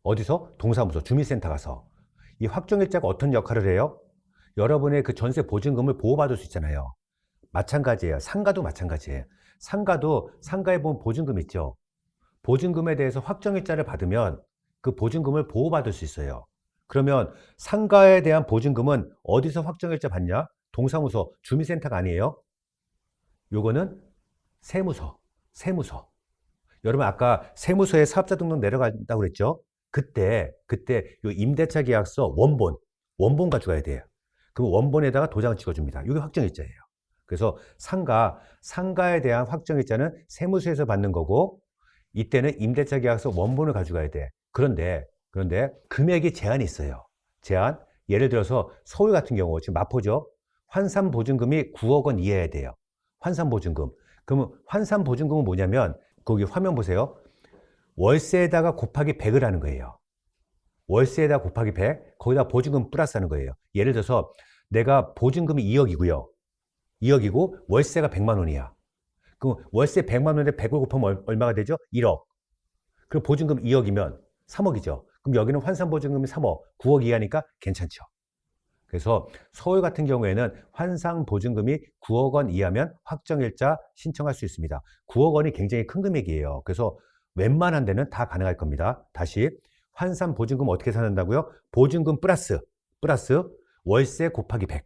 어디서? 동사무소, 주민센터 가서. 이 확정일자가 어떤 역할을 해요? 여러분의 그 전세 보증금을 보호받을 수 있잖아요. 마찬가지예요. 상가도 마찬가지예요. 상가에 보면 보증금 있죠. 보증금에 대해서 확정일자를 받으면 그 보증금을 보호받을 수 있어요. 그러면 상가에 대한 보증금은 어디서 확정일자 받냐? 동사무소, 주민센터가 아니에요. 요거는 세무서. 여러분 아까 세무서에 사업자 등록 내려간다고 그랬죠? 그때 요 임대차 계약서 원본 가져가야 돼요. 그럼 원본에다가 도장을 찍어줍니다. 이게 확정일자예요. 그래서 상가에 대한 확정일자는 세무서에서 받는 거고, 이때는 임대차 계약서 원본을 가져가야 돼. 그런데 금액이 제한이 있어요. 예를 들어서 서울 같은 경우 지금 마포죠. 환산 보증금이 9억 원 이하여야 돼요. 환산 보증금. 그러면 환산보증금은 뭐냐면 거기 화면 보세요. 월세에다가 곱하기 100을 하는 거예요. 월세에다 곱하기 100, 거기다 보증금 플러스 하는 거예요. 예를 들어서 내가 보증금이 2억이고요. 2억이고 월세가 100만 원이야. 그럼 월세 100만 원에 100을 곱하면 얼마가 되죠? 1억. 그리고 보증금 2억이면 3억이죠. 그럼 여기는 환산보증금이 3억, 9억 이하니까 괜찮죠. 그래서 서울 같은 경우에는 환산보증금이 9억 원 이하면 확정일자 신청할 수 있습니다. 9억 원이 굉장히 큰 금액이에요. 그래서 웬만한 데는 다 가능할 겁니다. 다시 환산보증금 어떻게 찾는다고요? 보증금 플러스 월세 곱하기 100.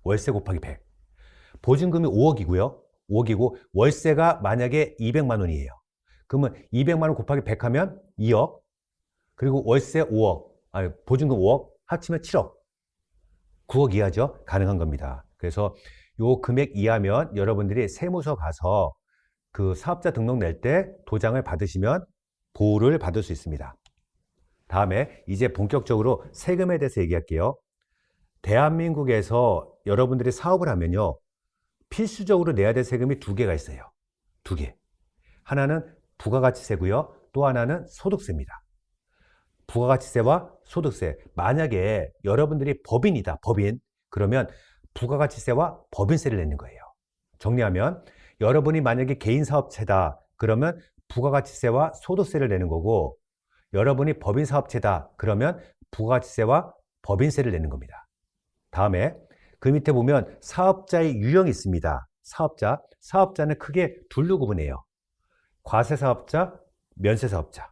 월세 곱하기 100. 보증금이 5억이고요. 5억이고 월세가 만약에 200만 원이에요. 그러면 200만 원 곱하기 100 하면 2억. 그리고 월세 5억. 아니, 보증금 5억 합치면 7억. 9억 이하죠. 가능한 겁니다. 그래서 요 금액 이하면 여러분들이 세무서 가서 그 사업자 등록 낼 때 도장을 받으시면 보호를 받을 수 있습니다. 다음에 이제 본격적으로 세금에 대해서 얘기할게요. 대한민국에서 여러분들이 사업을 하면요. 필수적으로 내야 될 세금이 두 개가 있어요. 두 개. 하나는 부가가치세고요. 또 하나는 소득세입니다. 부가가치세와 소득세. 만약에 여러분들이 법인이다. 법인. 그러면 부가가치세와 법인세를 내는 거예요. 정리하면 여러분이 만약에 개인사업체다. 그러면 부가가치세와 소득세를 내는 거고 여러분이 법인사업체다. 그러면 부가가치세와 법인세를 내는 겁니다. 다음에 그 밑에 보면 사업자의 유형이 있습니다. 사업자는 크게 둘로 구분해요. 과세사업자, 면세사업자.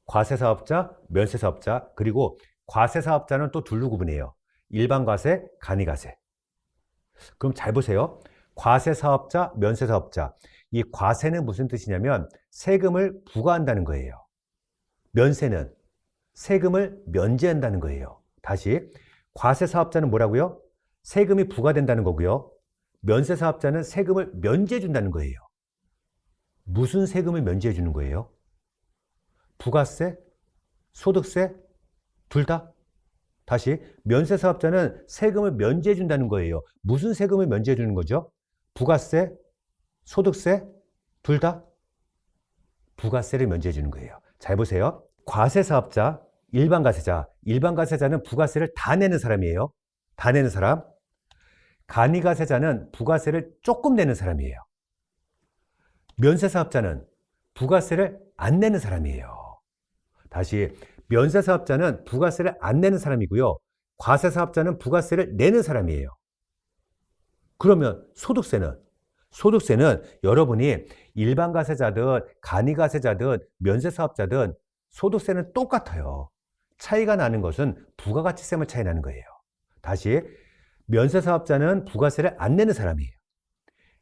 과세사업자, 면세사업자, 그리고 과세사업자는 또 둘로 구분해요. 일반과세, 간이과세. 그럼 잘 보세요. 과세사업자, 면세사업자. 이 과세는 무슨 뜻이냐면 세금을 부과한다는 거예요. 면세는 세금을 면제한다는 거예요. 다시 과세사업자는 뭐라고요? 세금이 부과된다는 거고요. 면세사업자는 세금을 면제해 준다는 거예요. 무슨 세금을 면제해 주는 거예요? 부가세, 소득세, 둘 다? 다시 면세사업자는 세금을 면제해 준다는 거예요. 무슨 세금을 면제해 주는 거죠? 부가세, 소득세, 둘 다? 부가세를 면제해 주는 거예요. 잘 보세요. 과세사업자, 일반과세자. 일반과세자는 부가세를 다 내는 사람이에요. 다 내는 사람. 간이과세자는 부가세를 조금 내는 사람이에요. 면세사업자는 부가세를 안 내는 사람이에요. 다시 면세사업자는 부가세를 안 내는 사람이고요. 과세사업자는 부가세를 내는 사람이에요. 그러면 소득세는 여러분이 일반과세자든 간이과세자든 면세사업자든 소득세는 똑같아요. 차이가 나는 것은 부가가치세만 차이 나는 거예요. 다시 면세사업자는 부가세를 안 내는 사람이에요.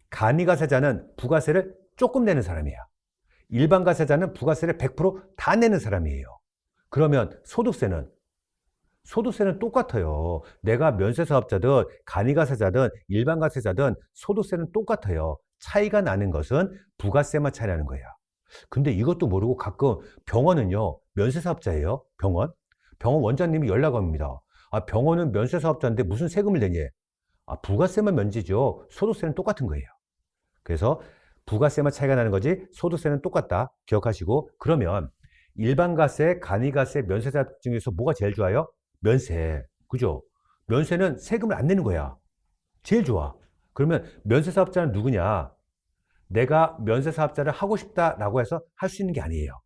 간이과세자는 부가세를 조금 내는 사람이에요. 일반과세자는 부가세를 100% 다 내는 사람이에요. 그러면 소득세는 똑같아요. 내가 면세사업자든 간이과세자든 일반과세자든 소득세는 똑같아요. 차이가 나는 것은 부가세만 차이 나는 거예요. 근데 이것도 모르고 가끔 병원은요. 면세사업자예요. 병원 원장님이 연락 옵니다. 아, 병원은 면세사업자인데 무슨 세금을 내니? 아, 부가세만 면제죠. 소득세는 똑같은 거예요. 그래서 부가세만 차이가 나는 거지 소득세는 똑같다. 기억하시고 그러면 일반과세, 간이과세, 면세사 중에서 뭐가 제일 좋아요? 면세. 그죠? 면세는 세금을 안 내는 거야. 제일 좋아. 그러면 면세사업자는 누구냐? 내가 면세사업자를 하고 싶다라고 해서 할 수 있는 게 아니에요.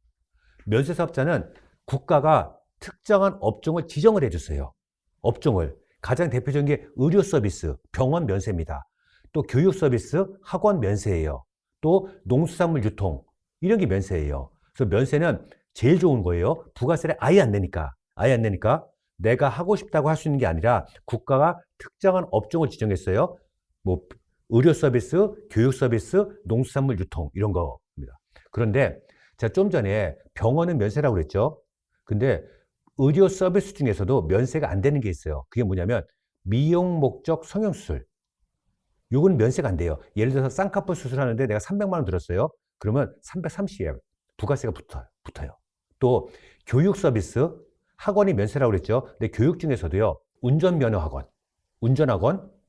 면세사업자는 국가가 특정한 업종을 지정을 해주세요. 업종을. 가장 대표적인 게 의료 서비스, 병원 면세입니다. 또 교육 서비스, 학원 면세예요. 또 농수산물 유통, 이런 게 면세예요. 그래서 면세는 제일 좋은 거예요. 부가세를 아예 안 내니까. 내가 하고 싶다고 할 수 있는 게 아니라 국가가 특정한 업종을 지정했어요. 뭐 의료 서비스, 교육 서비스, 농수산물 유통 이런 거입니다. 그런데 제가 좀 전에 병원은 면세라고 그랬죠. 근데 의료 서비스 중에서도 면세가 안 되는 게 있어요. 그게 뭐냐면 미용 목적 성형수술. 요거는 면세가 안 돼요. 예를 들어서 쌍꺼풀 수술하는데 내가 300만 원 들었어요. 그러면 330에 부가세가 붙어요. 또 교육 서비스, 학원이 면세라고 그랬죠. 근데 교육 중에서도요. 운전면허학원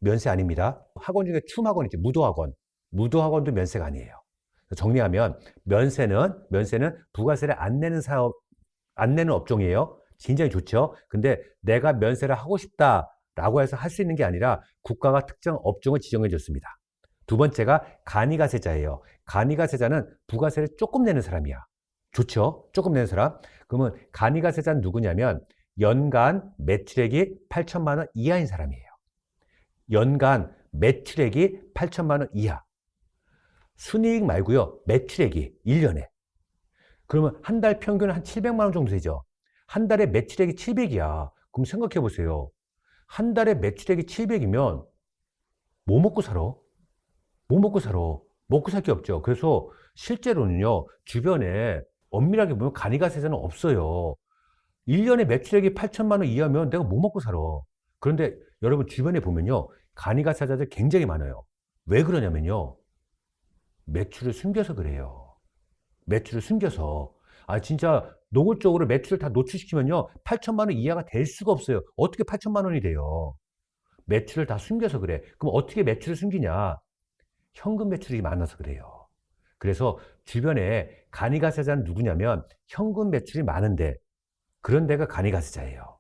면세 아닙니다. 학원 중에 춤학원 있지, 무도학원. 무도학원도 면세가 아니에요. 정리하면 면세는 부가세를 안 내는 안 내는 업종이에요. 굉장히 좋죠. 근데 내가 면세를 하고 싶다라고 해서 할 수 있는 게 아니라 국가가 특정 업종을 지정해 줬습니다. 두 번째가 간이가세자예요. 간이가세자는 부가세를 조금 내는 사람이야. 좋죠? 조금 내는 사람. 그러면 간이가세자는 누구냐면 연간 매출액이 8천만 원 이하인 사람이에요. 연간 매출액이 8천만 원 이하. 순이익 말고요. 매출액이 1년에. 그러면 한 달 평균은 한 700만 원 정도 되죠. 한 달에 매출액이 700이야. 그럼 생각해 보세요. 한 달에 매출액이 700이면 뭐 먹고 살아? 뭐 먹고 살아? 먹고 살 게 없죠. 그래서 실제로는요. 주변에 엄밀하게 보면 간이가세자는 없어요. 1년에 매출액이 8천만 원 이하면 내가 뭐 먹고 살아? 그런데 여러분 주변에 보면요. 간이가세자들 굉장히 많아요. 왜 그러냐면요. 매출을 숨겨서 그래요. 매출을 숨겨서. 아, 진짜 노골적으로 매출을 다 노출시키면요. 8천만 원 이하가 될 수가 없어요. 어떻게 8천만 원이 돼요? 매출을 다 숨겨서 그래. 그럼 어떻게 매출을 숨기냐? 현금 매출이 많아서 그래요. 그래서 주변에 간이가세자는 누구냐면 현금 매출이 많은데 그런 데가 간이가세자예요.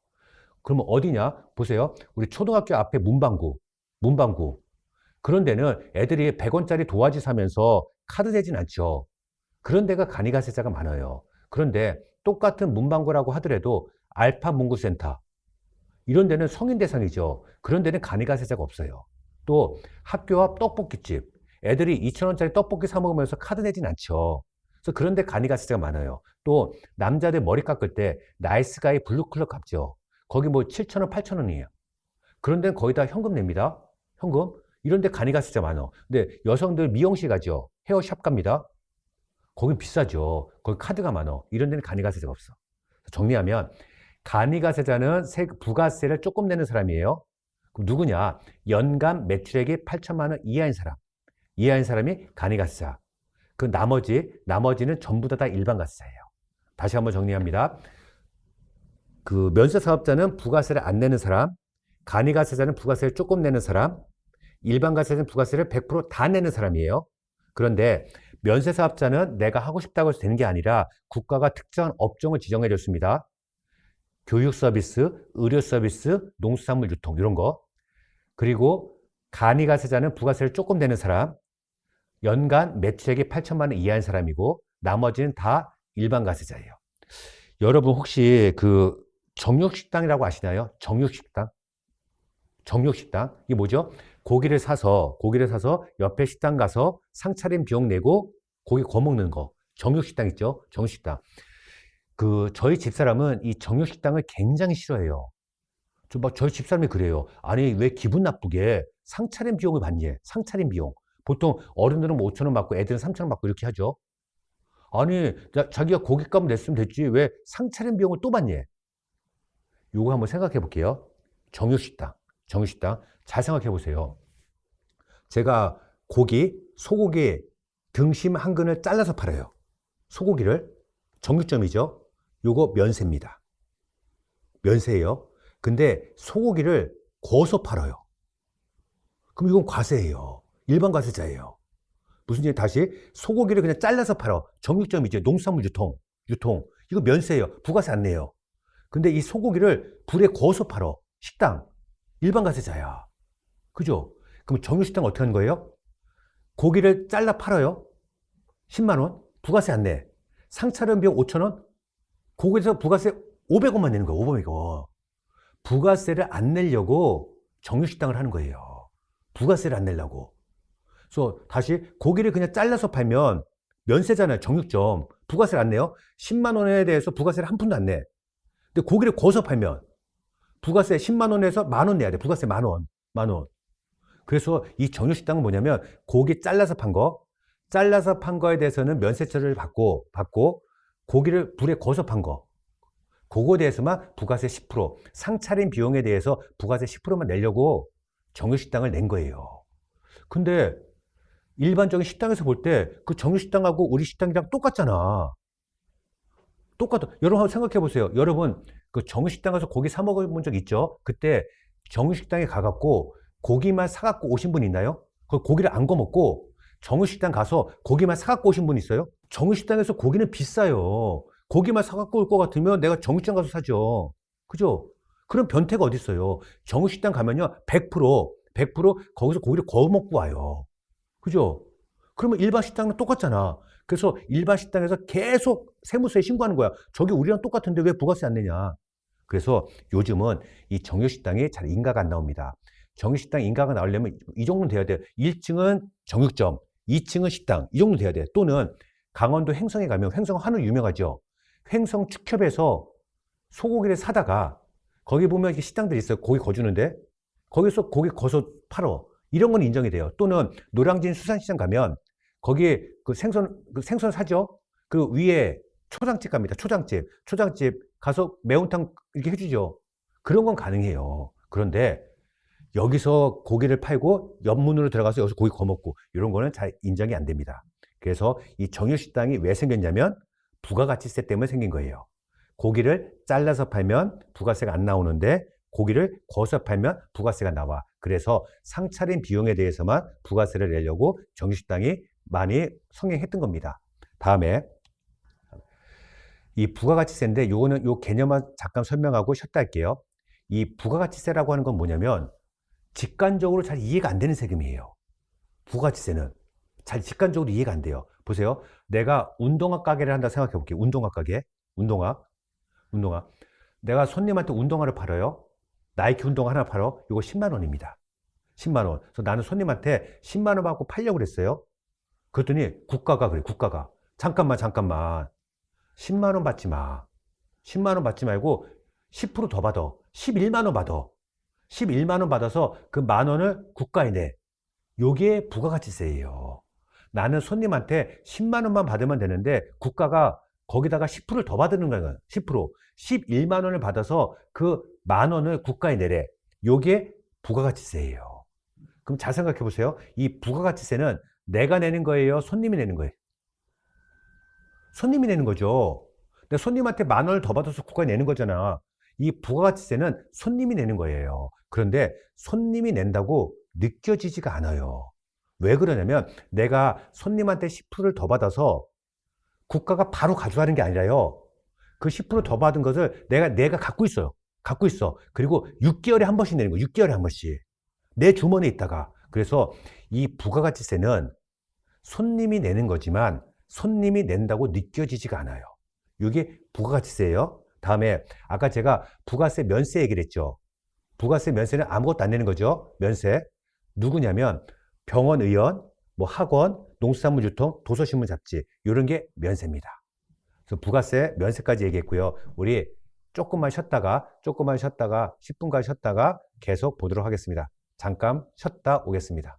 그러면 어디냐? 보세요. 우리 초등학교 앞에 문방구. 그런 데는 애들이 100원짜리 도화지 사면서 카드 대진 않죠. 그런 데가 간이가세자가 많아요. 그런데 똑같은 문방구라고 하더라도 알파 문구센터 이런 데는 성인 대상이죠. 그런 데는 간이가세자가 없어요. 또 학교 앞 떡볶이집 애들이 2,000원짜리 떡볶이 사 먹으면서 카드 내진 않죠. 그래서 그런 데 간이가세자가 많아요. 또 남자들 머리 깎을 때 나이스가이 블루클럽 값죠. 거기 뭐 7,000원, 8,000원이에요. 그런 데는 거의 다 현금 냅니다. 현금. 이런 데 간이가세자 많아. 근데 여성들 미용실 가죠. 헤어샵 갑니다. 거긴 비싸죠. 거기 카드가 많아. 이런 데는 간이가세자가 없어. 정리하면 간이가세자는 부가세를 조금 내는 사람이에요. 그럼 누구냐? 연간 매출액이 8천만 원 이하인 사람. 이하인 사람이 간이가세자. 그 나머지는 전부 다 일반가세자예요. 다시 한번 정리합니다. 그 면세사업자는 부가세를 안 내는 사람, 간이가세자는 부가세를 조금 내는 사람, 일반가세자는 부가세를 100% 다 내는 사람이에요. 그런데 면세사업자는 내가 하고 싶다고 해서 되는 게 아니라 국가가 특정한 업종을 지정해 줬습니다. 교육 서비스, 의료 서비스, 농수산물 유통 이런 거. 그리고 간이가세자는 부가세를 조금 내는 사람, 연간 매출액이 8천만 원 이하인 사람이고 나머지는 다 일반가세자예요. 여러분 혹시 그 정육식당이라고 아시나요? 정육식당? 이게 뭐죠? 고기를 사서 옆에 식당 가서 상차림 비용 내고 고기 구워 먹는 거. 정육식당 있죠? 정육식당. 저희 집사람은 이 정육식당을 굉장히 싫어해요. 저희 집사람이 그래요. 아니, 왜 기분 나쁘게 상차림 비용을 받니? 상차림 비용. 보통 어른들은 뭐 5,000원 받고 애들은 3,000원 받고 이렇게 하죠. 아니, 자기가 고깃값 냈으면 됐지. 왜 상차림 비용을 또 받니? 요거 한번 생각해 볼게요. 정육식당. 잘 생각해 보세요. 제가 소고기 등심 한 근을 잘라서 팔아요. 소고기를. 정육점이죠. 요거 면세입니다. 면세예요. 근데 소고기를 구워서 팔아요. 그럼 이건 과세예요. 일반 과세자예요. 무슨 얘기 다시 소고기를 그냥 잘라서 팔아. 정육점이죠. 농수산물 유통. 이거 면세예요. 부가세 안 내요. 근데 이 소고기를 불에 구워서 팔아. 식당. 일반 과세자야. 그죠? 그럼 정육식당 어떻게 하는 거예요? 고기를 잘라 팔아요. 10만 원. 부가세 안 내. 상차림 비용 5,000원. 거기서 부가세 500원만 내는 거예요. 500원. 부가세를 안 내려고 정육식당을 하는 거예요. 부가세를 안 내려고. 그래서 다시 고기를 그냥 잘라서 팔면 면세잖아요. 정육점. 부가세를 안 내요. 10만 원에 대해서 부가세를 한 푼도 안 내. 근데 고기를 구워서 팔면 부가세 10만 원에서 만 원 내야 돼. 부가세 만 원. 그래서 이 정육식당은 뭐냐면 고기 잘라서 판 거에 대해서는 면세처를 받고 고기를 불에 구워서 판 거. 그거에 대해서만 부가세 10%, 상차림 비용에 대해서 부가세 10%만 내려고 정육식당을 낸 거예요. 근데 일반적인 식당에서 볼 때 그 정육식당하고 우리 식당이랑 똑같잖아. 똑같아. 여러분 한번 생각해 보세요. 여러분 그 정육식당에서 고기 사 먹어본 적 있죠? 그때 정육식당에 가갖고 고기만 사갖고 오신 분 있나요? 그 고기를 안 구워 먹고 정육식당 가서 고기만 사갖고 오신 분 있어요? 정육식당에서 고기는 비싸요. 고기만 사갖고 올 것 같으면 내가 정육점 가서 사죠. 그죠? 그럼 변태가 어디 있어요? 정육식당 가면요, 100% 거기서 고기를 구워 먹고 와요. 그죠? 그러면 일반 식당은 똑같잖아. 그래서 일반 식당에서 계속 세무서에 신고하는 거야. 저기 우리랑 똑같은데 왜 부가세 안 내냐? 그래서 요즘은 이 정육식당이 잘 인가가 안 나옵니다. 정육식당 인가가 나오려면 이 정도는 돼야 돼요. 1층은 정육점, 2층은 식당, 이 정도 돼야 돼요. 또는 강원도 횡성에 가면, 횡성 한우 유명하죠. 횡성 축협에서 소고기를 사다가 거기 보면 이렇게 식당들이 있어요. 고기 거주는데 거기서 고기 거서 팔어. 이런 건 인정이 돼요. 또는 노량진 수산시장 가면 거기에 그 생선 사죠. 그 위에 초장집 갑니다. 초장집 가서 매운탕 이렇게 해주죠. 그런 건 가능해요. 그런데 여기서 고기를 팔고 옆문으로 들어가서 여기서 고기 구워 먹고 이런 거는 잘 인정이 안 됩니다. 그래서 이 정육식당이 왜 생겼냐면 부가가치세 때문에 생긴 거예요. 고기를 잘라서 팔면 부가세가 안 나오는데 고기를 구워서 팔면 부가세가 나와. 그래서 상차림 비용에 대해서만 부가세를 내려고 정육식당이 많이 성행했던 겁니다. 다음에 이 부가가치세인데 요거는 요 개념만 잠깐 설명하고 쉬었다 할게요. 이 부가가치세라고 하는 건 뭐냐면 직관적으로 잘 이해가 안 되는 세금이에요. 부가가치세는 잘 직관적으로 이해가 안 돼요. 보세요. 내가 운동화 가게를 한다 생각해 볼게요. 운동화 가게. 운동화. 내가 손님한테 운동화를 팔아요. 나이키 운동화 하나 팔어. 이거 10만 원입니다. 10만 원. 그래서 나는 손님한테 10만 원 받고 팔려고 그랬어요. 그랬더니 국가가 그래. 국가가 잠깐만 10만 원 받지 마. 10만 원 받지 말고 10% 더 받아. 11만 원 받아. 11만 원 받아서 그 만 원을 국가에 내. 요게 부가가치세예요. 나는 손님한테 10만 원만 받으면 되는데 국가가 거기다가 10%를 더 받는 거예요. 10%. 11만 원을 받아서 그 만 원을 국가에 내래. 요게 부가가치세예요. 그럼 잘 생각해 보세요. 이 부가가치세는 내가 내는 거예요? 손님이 내는 거예요? 손님이 내는 거죠. 근데 손님한테 만 원을 더 받아서 국가에 내는 거잖아. 이 부가가치세는 손님이 내는 거예요. 그런데 손님이 낸다고 느껴지지가 않아요. 왜 그러냐면 내가 손님한테 10%를 더 받아서 국가가 바로 가져가는 게 아니라요. 그 10% 더 받은 것을 내가 갖고 있어요. 갖고 있어. 그리고 6개월에 한 번씩 내는 거예요. 6개월에 한 번씩. 내 주머니에 있다가. 그래서 이 부가가치세는 손님이 내는 거지만 손님이 낸다고 느껴지지가 않아요. 이게 부가가치세예요. 다음에 아까 제가 부가세 면세 얘기를 했죠. 부가세 면세는 아무것도 안 내는 거죠. 면세. 누구냐면 병원 의원, 뭐 학원, 농수산물 유통, 도서신문 잡지 이런 게 면세입니다. 그래서 부가세 면세까지 얘기했고요. 우리 조금만 쉬었다가 10분간 쉬었다가 계속 보도록 하겠습니다. 잠깐 쉬었다 오겠습니다.